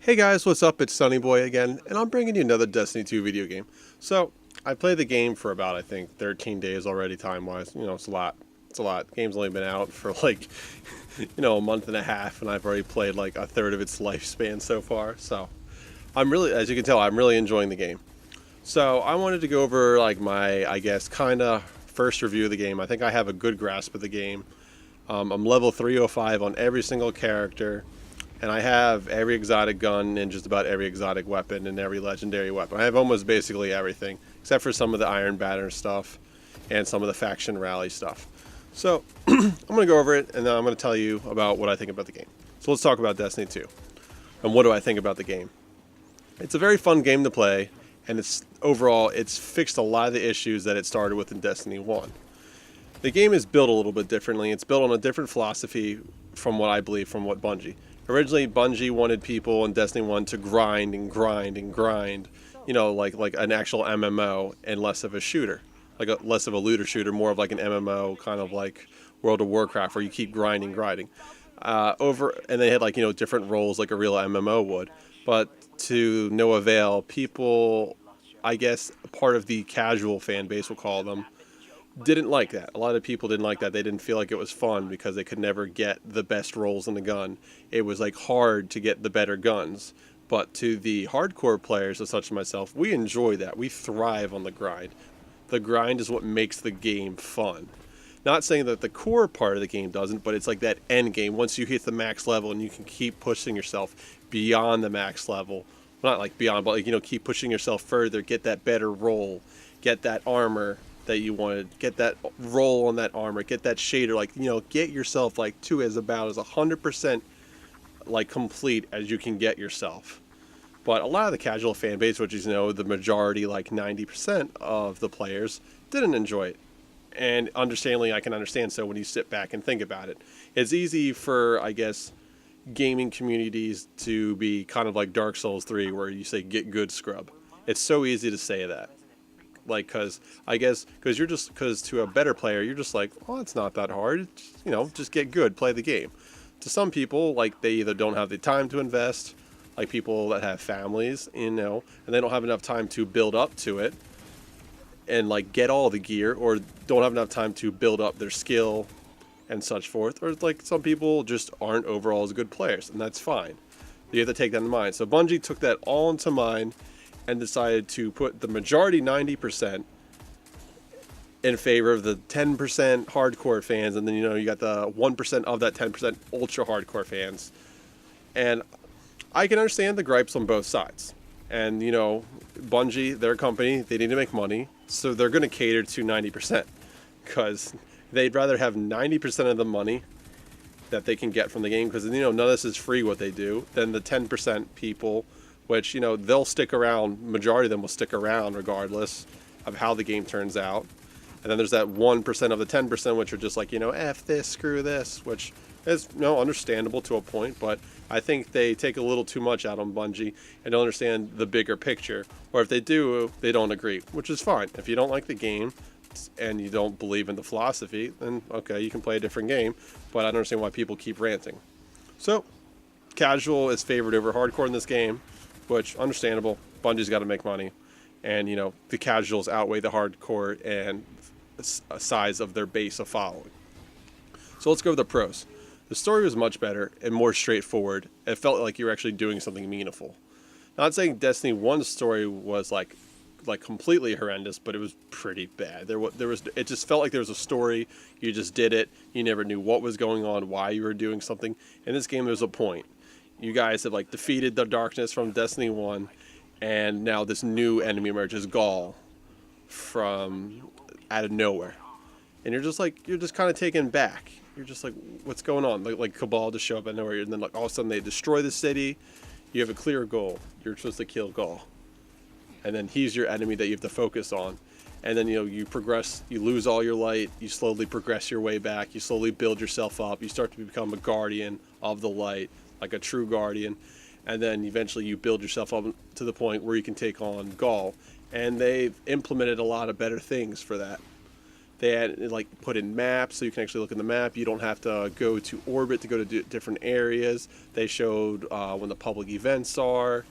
Hey guys, what's up? It's Sunny Boy again, and I'm bringing you another Destiny 2 video game. So, I played the game for about, I think, 13 days already time-wise. It's a lot. It's a lot. The game's only been out for like, a month and a half, and I've already played like a third of its lifespan so far. So, as you can tell, I'm really enjoying the game. So, I wanted to go over like my, I guess, kind of first review of the game. I think I have a good grasp of the game. I'm level 305 on every single character. And I have every exotic gun and just about every exotic weapon and every legendary weapon. I have almost basically everything, except for some of the Iron Banner stuff and some of the faction rally stuff. So I'm going to go over it, and then I'm going to tell you about what I think about the game. So let's talk about Destiny 2. And what do I think about the game? It's a very fun game to play, and it's fixed a lot of the issues that it started with in Destiny 1. The game is built a little bit differently. It's built on a different philosophy from what I believe from what Bungie. Originally, Bungie wanted people in Destiny 1 to grind and grind and grind, like an actual MMO and less of a shooter, less of a looter shooter, more of like an MMO, kind of like World of Warcraft, where you keep grinding. And they had different roles like a real MMO would, but to no avail. People, I guess, part of the casual fan base, we'll call them, didn't like that. A lot of people didn't like that. They didn't feel like it was fun because they could never get the best rolls in the gun. It was like hard to get the better guns. But to the hardcore players, as such as myself, we enjoy that. We thrive on the grind. The grind is what makes the game fun. Not saying that the core part of the game doesn't, but it's like that end game. Once you hit the max level and you can keep pushing yourself beyond the max level. Not like beyond, but keep pushing yourself further, get that better roll, get that armor that you wanted, get that roll on that armor, get that shader, get yourself to as about as 100% complete as you can get yourself. But a lot of the casual fan base, which is the majority, 90% of the players, didn't enjoy it. And understandably, I can understand so when you sit back and think about it. It's easy for, I guess, gaming communities to be kind of like Dark Souls 3, where you say get good, scrub. It's so easy to say that. Because to a better player, you're just like, well, it's not that hard. Just get good, play the game. To some people, they either don't have the time to invest, like people that have families, and they don't have enough time to build up to it and get all the gear, or don't have enough time to build up their skill and such forth. Or some people just aren't overall as good players, and that's fine. You have to take that in mind. So Bungie took that all into mind and decided to put the majority 90% in favor of the 10% hardcore fans, and then you got the 1% of that 10% ultra hardcore fans. And I can understand the gripes on both sides. And Bungie, their company, they need to make money, so they're going to cater to 90%, because they'd rather have 90% of the money that they can get from the game, because none of this is free what they do, than the 10% people, which, they'll stick around. Majority of them will stick around regardless of how the game turns out. And then there's that 1% of the 10%, which are just F this, screw this, which is, understandable to a point. But I think they take a little too much out on Bungie and don't understand the bigger picture. Or if they do, they don't agree, which is fine. If you don't like the game and you don't believe in the philosophy, then okay, you can play a different game. But I don't understand why people keep ranting. So, casual is favored over hardcore in this game, which, understandable. Bungie's got to make money. And, the casuals outweigh the hardcore and size of their base of following. So let's go with the pros. The story was much better and more straightforward. It felt like you were actually doing something meaningful. Not saying Destiny 1's story was like completely horrendous, but it was pretty bad. It just felt like there was a story. You just did it. You never knew what was going on, why you were doing something. In this game, there was a point. You guys have defeated the darkness from Destiny 1, and now this new enemy emerges, Gaul, from out of nowhere. And you're just kind of taken back. You're just like, what's going on? Like Cabal just show up out of nowhere, and then all of a sudden they destroy the city. You have a clear goal. You're supposed to kill Gaul. And then he's your enemy that you have to focus on. And then, you progress, you lose all your light, you slowly progress your way back, you slowly build yourself up, you start to become a guardian of the light, like a true guardian, and then eventually you build yourself up to the point where you can take on Gaul. And they've implemented a lot of better things for that. They had like put in maps so you can actually look at the map. You don't have to go to orbit to go to different areas. They showed when the public events are.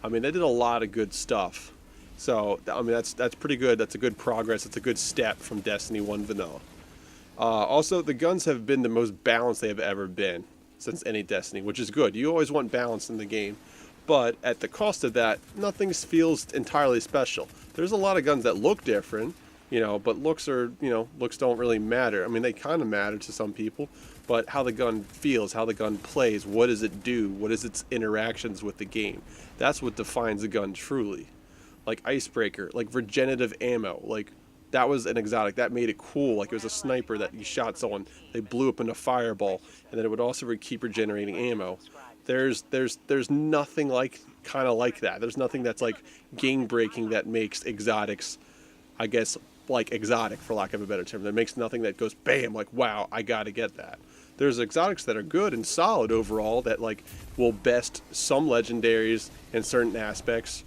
I mean, they did a lot of good stuff. So I mean, that's pretty good. That's a good progress. It's a good step from Destiny 1 Vanilla. Also, the guns have been the most balanced they have ever been since any Destiny, which is good. You always want balance in the game, but at the cost of that, nothing feels entirely special. There's a lot of guns that look different, but looks don't really matter. I mean, they kind of matter to some people, but how the gun feels, how the gun plays, what does it do, what is its interactions with the game, that's what defines a gun truly. Like Icebreaker, like regenerative ammo, like that was an exotic that made it cool. Like it was a sniper that you shot someone, they blew up in a fireball, and then it would also keep regenerating ammo. There's nothing like kind of like that. There's nothing that's like game breaking that makes exotics, I guess, like exotic for lack of a better term. That makes nothing that goes bam, like wow, I gotta get that. There's exotics that are good and solid overall that like will best some legendaries in certain aspects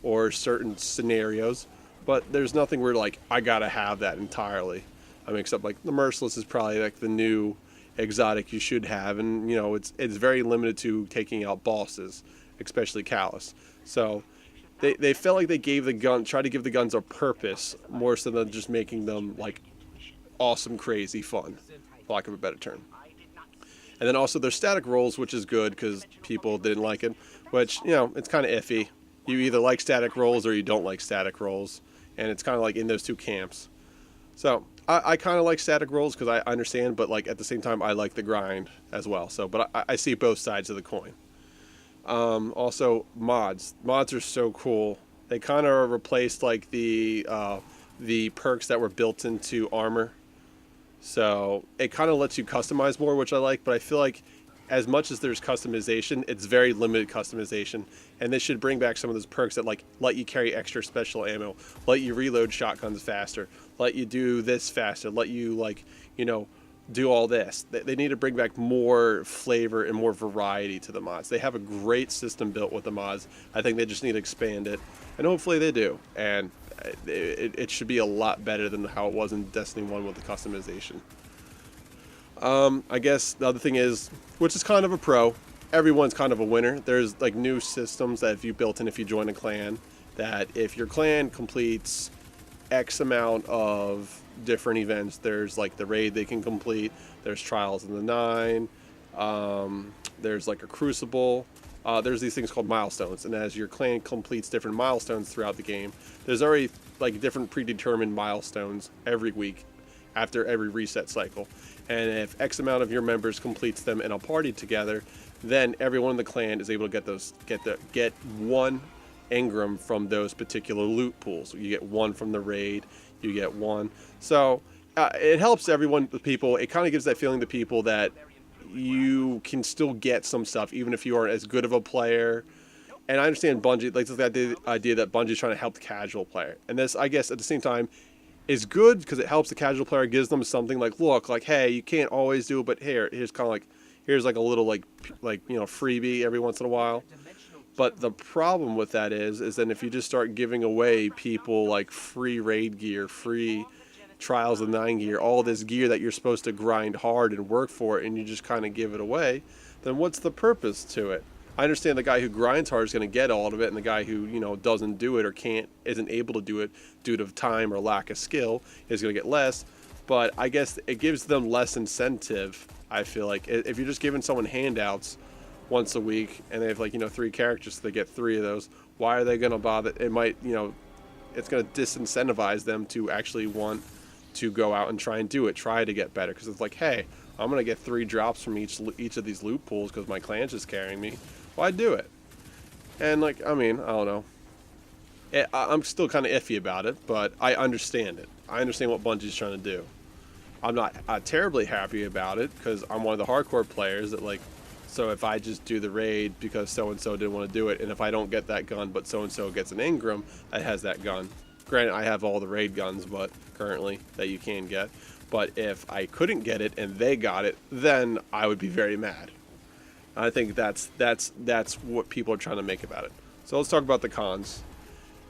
or certain scenarios, but there's nothing where like I gotta have that entirely. I mean, except like the Merciless is probably like the new exotic you should have, and it's very limited to taking out bosses, especially Callus. So they felt like they tried to give the guns a purpose more so than just making them like awesome, crazy fun, for lack of a better term. And then also there's static rolls, which is good because people didn't like it, which it's kind of iffy. You either like static rolls or you don't like static rolls, and it's kind of like in those two camps. So I kind of like static rolls because I understand, but like at the same time I like the grind as well. So, but I see both sides of the coin. Also mods are so cool. They kind of replaced like the perks that were built into armor, so it kind of lets you customize more, which I like. But I feel like as much as there's customization, it's very limited customization, and they should bring back some of those perks that like let you carry extra special ammo, let you reload shotguns faster, let you do this faster, let you like do all this. They need to bring back more flavor and more variety to the mods. They have a great system built with the mods. I think they just need to expand it, and hopefully they do. And it should be a lot better than how it was in Destiny 1 with the customization. I guess the other thing is, which is kind of a pro, everyone's kind of a winner. There's like new systems that if you built in, if you join a clan, that if your clan completes X amount of different events, there's like the raid they can complete, there's Trials in the Nine, there's like a Crucible, there's these things called milestones, and as your clan completes different milestones throughout the game, there's already like different predetermined milestones every week after every reset cycle. And if X amount of your members completes them in a party together, then everyone in the clan is able to get one engram from those particular loot pools. You get one from the raid, you get one. So it helps everyone, the people. It kind of gives that feeling to people that you can still get some stuff even if you aren't as good of a player. And I understand Bungie, like the idea that Bungie's trying to help the casual player. And this, I guess, at the same time, is good because it helps the casual player, gives them something like, look, like, hey, you can't always do it, but here's kind of like, here's like a little like freebie every once in a while. But the problem with that is then if you just start giving away people like free raid gear, free Trials of 9 gear, all this gear that you're supposed to grind hard and work for, and you just kind of give it away, then what's the purpose to it? I understand the guy who grinds hard is going to get all of it, and the guy who doesn't do it or isn't able to do it due to time or lack of skill is going to get less. But I guess it gives them less incentive. I feel like if you're just giving someone handouts once a week and they have like 3 characters, so they get 3 of those, why are they going to bother? It might it's going to disincentivize them to actually want to go out and try and do it, try to get better, because it's like, hey, I'm going to get 3 drops from each of these loot pools because my clan's just carrying me. Why do it? And like, I mean, I don't know. I'm still kind of iffy about it, but I understand it. I understand what Bungie's trying to do. I'm not terribly happy about it because I'm one of the hardcore players that like, so if I just do the raid because so-and-so didn't want to do it, and if I don't get that gun, but so-and-so gets an engram that has that gun. Granted, I have all the raid guns, but currently that you can get. But if I couldn't get it and they got it, then I would be very mad. I think that's what people are trying to make about it. So let's talk about the cons.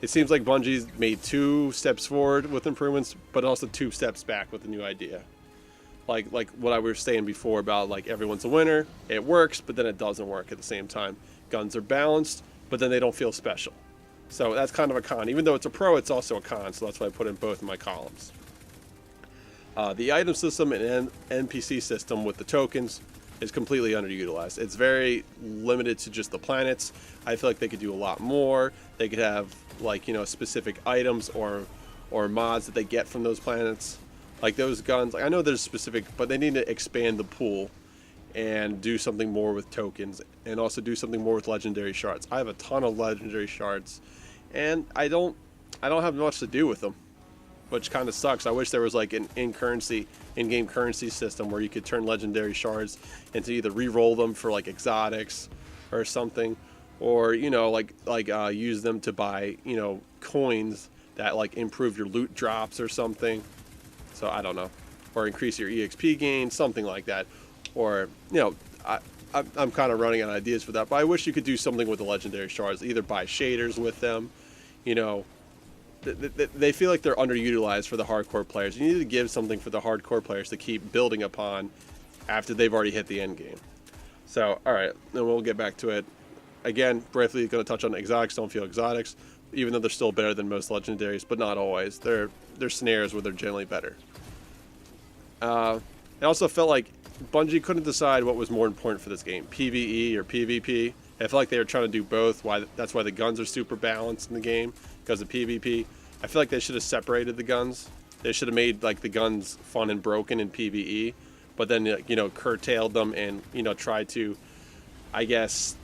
it seems like Bungie's made 2 steps forward with improvements, but also 2 steps back with a new idea. Like what I was saying before about like everyone's a winner. It works, but then it doesn't work at the same time. Guns are balanced, but then they don't feel special. So that's kind of a con. Even though it's a pro, it's also a con. So that's why I put in both of my columns. The item system and NPC system with the tokens is completely underutilized. It's very limited to just the planets. I feel like they could do a lot more. They could have like, you know, specific items or mods that they get from those planets. Like those guns, I know there's specific, but they need to expand the pool and do something more with tokens and also do something more with legendary shards. I have a ton of legendary shards and I don't have much to do with them, which kind of sucks. I wish there was like an in-game currency system where you could turn legendary shards into either re-roll them for like exotics or something, or, you know, like use them to buy, you know, coins that like improve your loot drops or something. So I don't know, or increase your EXP gain, something like that. Or, you know, I'm kind of running out of ideas for that, but I wish you could do something with the legendary shards, either buy shaders with them, you know. They feel like they're underutilized for the hardcore players. You need to give something for the hardcore players to keep building upon after they've already hit the end game. So, alright, then we'll get back to it. Again, briefly going to touch on exotics. Don't feel exotics, even though they're still better than most legendaries, but not always. They're scenarios where they're generally better. I also felt like Bungie couldn't decide what was more important for this game, PvE or PvP. I feel like they were trying to do both. That's why the guns are super balanced in the game, because of PvP. I feel like they should have separated the guns. They should have made like the guns fun and broken in PvE, but then, you know, curtailed them and, you know, try to, I guess,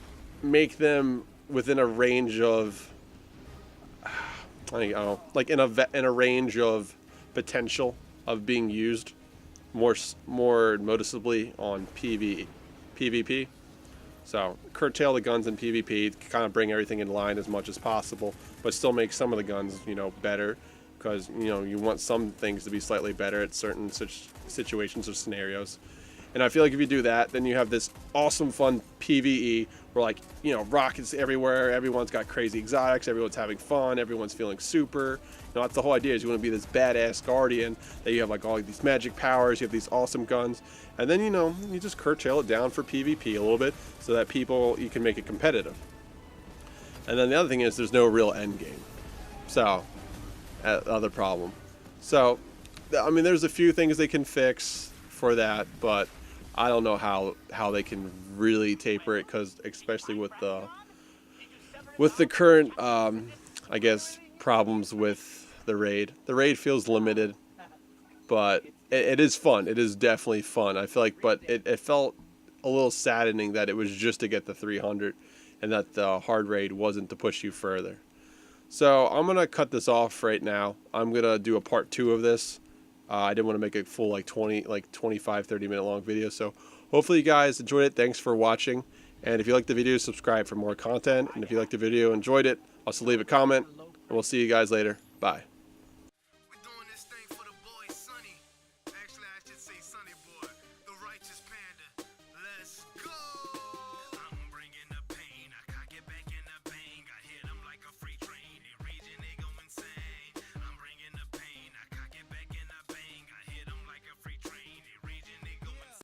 make them within a range of, I don't know, like in a range of potential of being used more noticeably on PvP. So curtail the guns in PvP, kind of bring everything in line as much as possible, but still make some of the guns, you know, better, because, you know, you want some things to be slightly better at certain situations or scenarios. And I feel like if you do that, then you have this awesome fun PvE where, like, you know, rockets everywhere, everyone's got crazy exotics, everyone's having fun, everyone's feeling super. You know, that's the whole idea, is you want to be this badass guardian, that you have like all these magic powers, you have these awesome guns, and then, you know, you just curtail it down for PvP a little bit so that you can make it competitive. And then the other thing is there's no real end game. So, other problem. So, I mean, there's a few things they can fix for that, but I don't know how they can really taper it, because especially with the current I guess problems with the raid. The raid feels limited, but it is fun. It is definitely fun. I feel like, but it felt a little saddening that it was just to get the 300 and that the hard raid wasn't to push you further. So I'm gonna cut this off right now. I'm gonna do a part 2 of this. I didn't want to make a full like 25, 30-minute long video. So hopefully you guys enjoyed it. Thanks for watching. And if you liked the video, subscribe for more content. And if you liked the video, enjoyed it, also leave a comment. And we'll see you guys later. Bye.